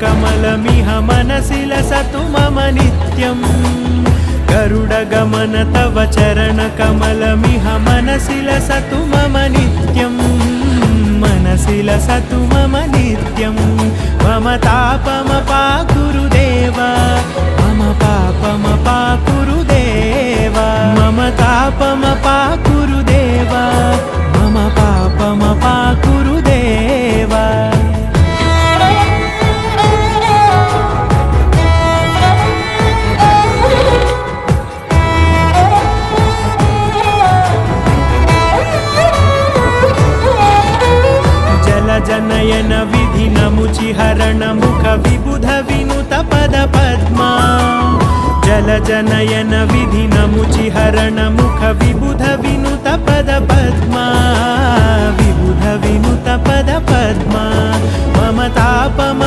कमलमिह मनसि लसतु मम नित्यम् गरुडगमन तव चरणकमलमिह मनसि लसतु मम नित्यम् मनसि लसतु मम नित्यम् मम तापमपाकुरुदेव मम पापमपाकुरुदेव मम तापमपाकुरुदेव मम पापमपाकुरुदेव जनयन विधि नमुचिहरण मुख विबुध विनुत पद पद्मा जल जनयन विधि नमुचिहरण मुख विबुध विनुत पद पद्मा विबुध विनुत पद पद्मा मम तापम